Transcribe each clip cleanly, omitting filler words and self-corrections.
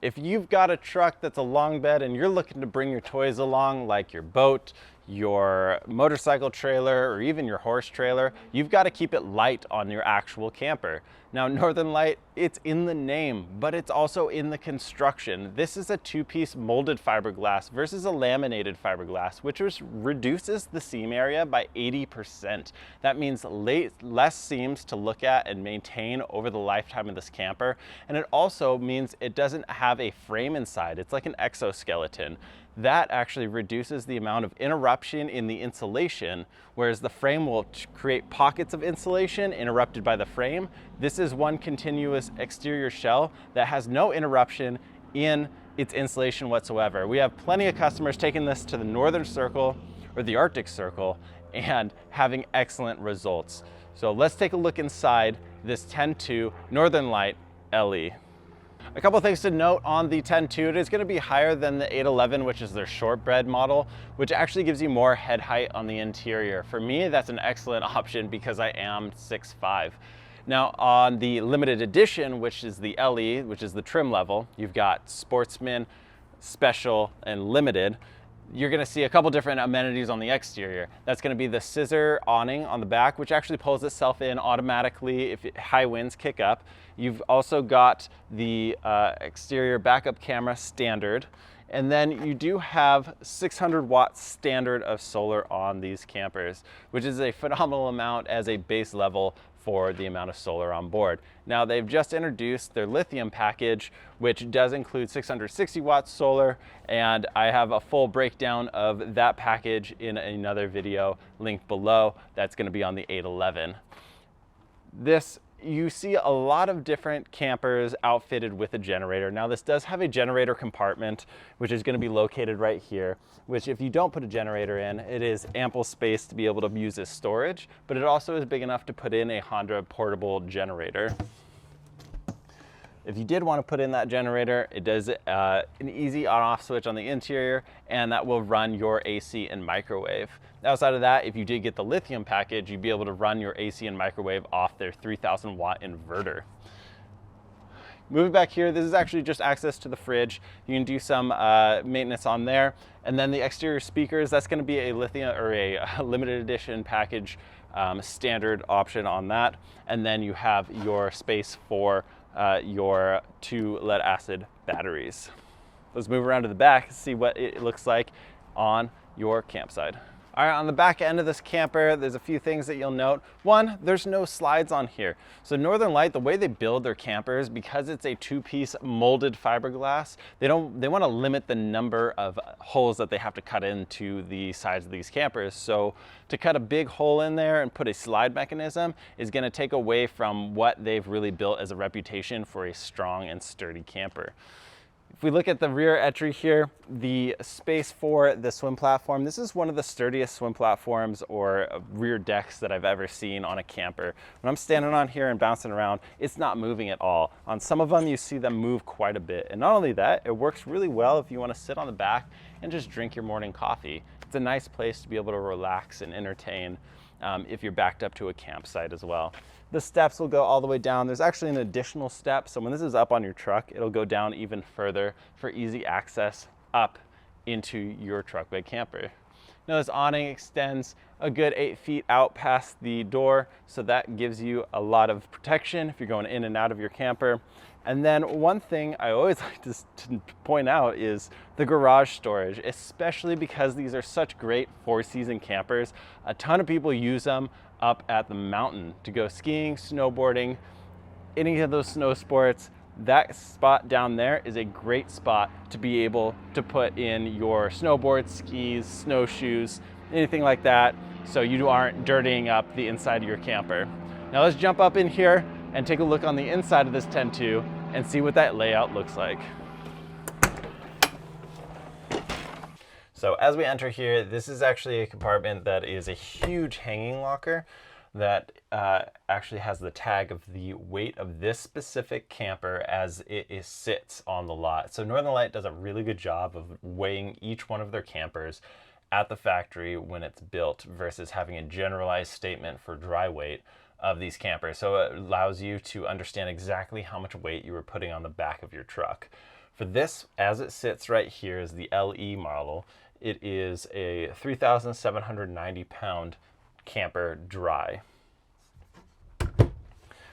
If you've got a truck that's a long bed and you're looking to bring your toys along, like your boat, your motorcycle trailer, or even your horse trailer, you've got to keep it light on your actual camper. Now, Northern Lite, it's in the name, but it's also in the construction. This is a two-piece molded fiberglass versus a laminated fiberglass, which reduces the seam area by 80%. That means less seams to look at and maintain over the lifetime of this camper. And it also means it doesn't have a frame inside. It's like an exoskeleton. That actually reduces the amount of interruption in the insulation, whereas the frame will create pockets of insulation interrupted by the frame. This is one continuous exterior shell that has no interruption in its insulation whatsoever. We have plenty of customers taking this to the Northern Circle or the Arctic Circle and having excellent results. So let's take a look inside this 10.2 Northern Lite LE. A couple things to note on the 10.2, it is going to be higher than the 811, which is their shortbed model, which actually gives you more head height on the interior. For me, that's an excellent option because I am 6'5". Now on the limited edition, which is the LE, which is the trim level, you've got Sportsman, Special, and Limited. You're going to see a couple different amenities on the exterior. That's going to be the scissor awning on the back, which actually pulls itself in automatically if high winds kick up. You've also got the exterior backup camera standard. And then you do have 600 watts standard of solar on these campers, which is a phenomenal amount as a base level for the amount of solar on board. Now they've just introduced their lithium package, which does include 660 watts solar, and I have a full breakdown of that package in another video linked below. That's going to be on the 811. You see a lot of different campers outfitted with a generator. Now this does have a generator compartment, which is going to be located right here, which if you don't put a generator in, it is ample space to be able to use as storage, but it also is big enough to put in a Honda portable generator. If you did want to put in that generator, it does an easy on-off switch on the interior, and that will run your AC and microwave. Outside of that, if you did get the lithium package, you'd be able to run your AC and microwave off their 3,000 watt inverter. Moving back here, this is actually just access to the fridge. You can do some maintenance on there. And then the exterior speakers, that's going to be a lithium or a limited edition package standard option on that. And then you have your space for your 2 lead acid batteries. Let's move around to the back and see what it looks like on your campsite. All right, on the back end of this camper, there's a few things that you'll note. One, there's no slides on here. So Northern Lite, the way they build their campers, because it's a two-piece molded fiberglass, they want to limit the number of holes that they have to cut into the sides of these campers. So to cut a big hole in there and put a slide mechanism is going to take away from what they've really built as a reputation for a strong and sturdy camper. If we look at the rear entry here, the space for the swim platform, this is one of the sturdiest swim platforms or rear decks that I've ever seen on a camper. When I'm standing on here and bouncing around, it's not moving at all. On some of them, you see them move quite a bit. And not only that, it works really well if you want to sit on the back and just drink your morning coffee. It's a nice place to be able to relax and entertain if you're backed up to a campsite as well. The steps will go all the way down. There's actually an additional step, so when this is up on your truck, it'll go down even further for easy access up into your truck bed camper. Now this awning extends a good 8 feet out past the door, so that gives you a lot of protection if you're going in and out of your camper. And then one thing I always like to point out is the garage storage, especially because these are such great 4-season campers. A ton of people use them up at the mountain to go skiing, snowboarding, any of those snow sports. That spot down there is a great spot to be able to put in your snowboard, skis, snowshoes, anything like that, so you aren't dirtying up the inside of your camper. Now let's jump up in here and take a look on the inside of this 10.2 and see what that layout looks like. So as we enter here, this is actually a compartment that is a huge hanging locker that actually has the tag of the weight of this specific camper as it sits on the lot. So Northern Lite does a really good job of weighing each one of their campers at the factory when it's built versus having a generalized statement for dry weight of these campers. So it allows you to understand exactly how much weight you are putting on the back of your truck. For this, as it sits right here, is the LE model. It is a 3,790 pound camper dry.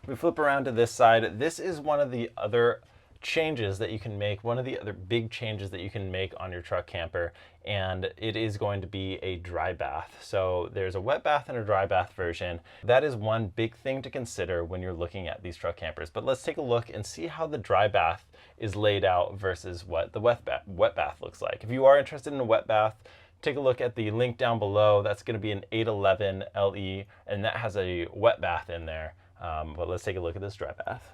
We flip around to this side. This is one of the other changes that you can make, one of the other big changes that you can make on your truck camper, and it is going to be a dry bath. So there's a wet bath and a dry bath version. That is one big thing to consider when you're looking at these truck campers. But let's take a look and see how the dry bath is laid out versus what the wet bath looks like. If you are interested in a wet bath, take a look at the link down below. That's going to be an 811 LE, and that has a wet bath in there. But let's take a look at this dry bath.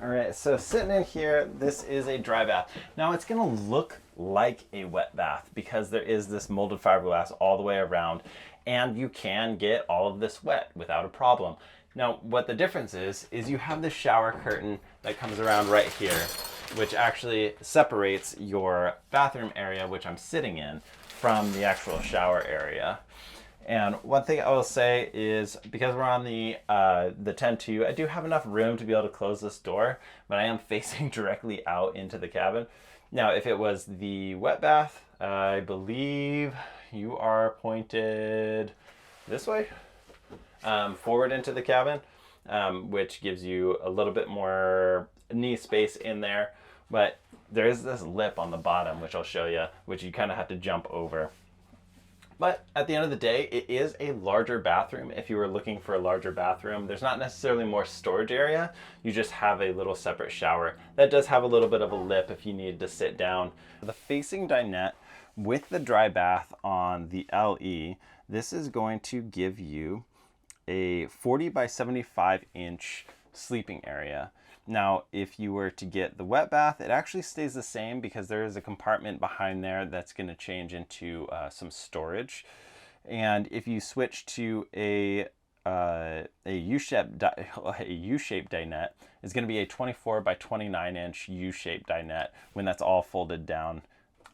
All right, so sitting in here, this is a dry bath. Now it's gonna look like a wet bath because there is this molded fiberglass all the way around, and you can get all of this wet without a problem. Now, what the difference is you have this shower curtain that comes around right here, which actually separates your bathroom area, which I'm sitting in, from the actual shower area. And one thing I will say is, because we're on the 10-2, I do have enough room to be able to close this door, but I am facing directly out into the cabin. Now, if it was the wet bath, I believe you are pointed this way, forward into the cabin, which gives you a little bit more knee space in there. But there is this lip on the bottom, which I'll show you, which you kind of have to jump over. But at the end of the day, it is a larger bathroom. If you were looking for a larger bathroom, there's not necessarily more storage area. You just have a little separate shower. That does have a little bit of a lip if you need to sit down. The facing dinette with the dry bath on the LE, this is going to give you a 40 by 75 inch sleeping area. Now, if you were to get the wet bath, it actually stays the same because there is a compartment behind there that's going to change into some storage. And if you switch to a U-shaped dinette, it's going to be a 24 by 29 inch U-shaped dinette when that's all folded down.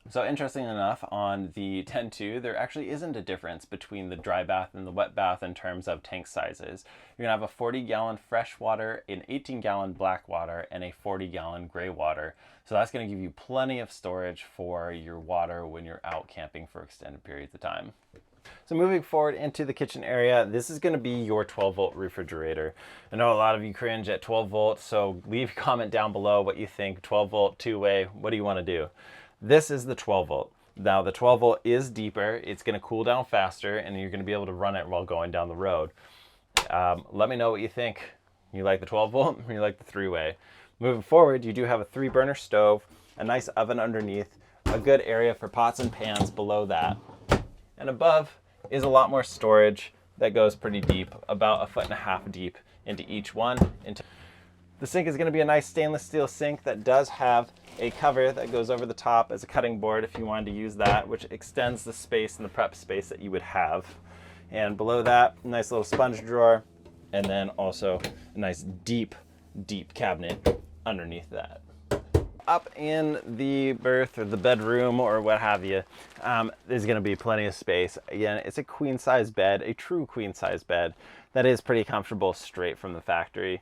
So interesting enough, on the 10-2, there actually isn't a difference between the dry bath and the wet bath in terms of tank sizes. You're gonna have a 40-gallon fresh water, an 18-gallon black water, and a 40-gallon gray water. So that's gonna give you plenty of storage for your water when you're out camping for extended periods of time. So moving forward into the kitchen area, this is going to be your 12-volt refrigerator. I know a lot of you cringe at 12 volts, so leave a comment down below what you think. 12-volt, two-way, what do you want to do? This is the 12 volt. Now the 12 volt is deeper, it's going to cool down faster, and you're going to be able to run it while going down the road. Let me know what you think. You like the 12 volt or you like the three-way? Moving forward, you do have a 3-burner stove, a nice oven underneath, a good area for pots and pans below that. And above is a lot more storage that goes pretty deep, about 1.5 feet deep into each one. The sink is going to be a nice stainless steel sink that does have a cover that goes over the top as a cutting board if you wanted to use that, which extends the space and the prep space that you would have. And below that, a nice little sponge drawer, and then also a nice deep cabinet underneath that. Up in the berth or the bedroom or what have you, there's going to be plenty of space. Again, it's a queen size bed, a true queen size bed that is pretty comfortable straight from the factory.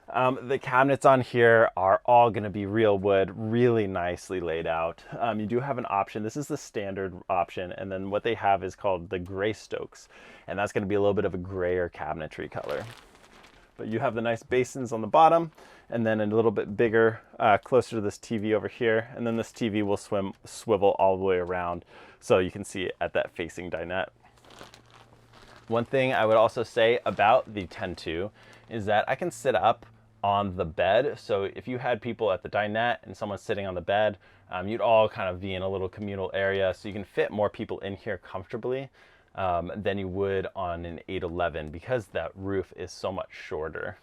The cabinets on here are all going to be real wood, really nicely laid out. You do have an option. This is the standard option, and then what they have is called the gray Stokes, and that's going to be a little bit of a grayer cabinetry color. But you have the nice basins on the bottom, and then a little bit bigger, closer to this TV over here, and then this TV will swivel all the way around, so you can see it at that facing dinette. One thing I would also say about the 10-2 is that I can sit up on the bed. So if you had people at the dinette and someone sitting on the bed, you'd all kind of be in a little communal area, so you can fit more people in here comfortably than you would on an 811 because that roof is so much shorter.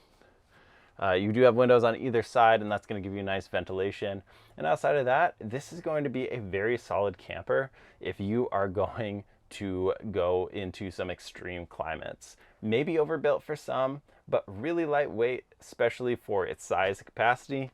You do have windows on either side, and that's going to give you nice ventilation. And outside of that, this is going to be a very solid camper if you are going to go into some extreme climates. Maybe overbuilt for some, but really lightweight, especially for its size capacity,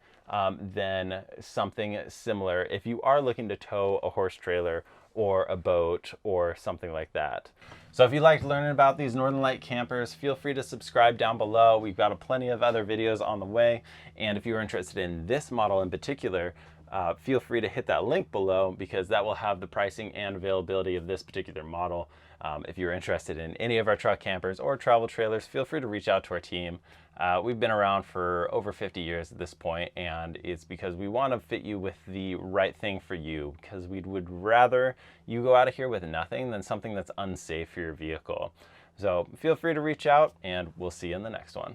then something similar if you are looking to tow a horse trailer or a boat or something like that. So if you liked learning about these Northern Light campers, feel free to subscribe down below. We've got plenty of other videos on the way. And if you're interested in this model in particular, feel free to hit that link below, because that will have the pricing and availability of this particular model. If you're interested in any of our truck campers or travel trailers, feel free to reach out to our team. We've been around for over 50 years at this point, and it's because we want to fit you with the right thing for you, because we would rather you go out of here with nothing than something that's unsafe for your vehicle. So feel free to reach out, and we'll see you in the next one.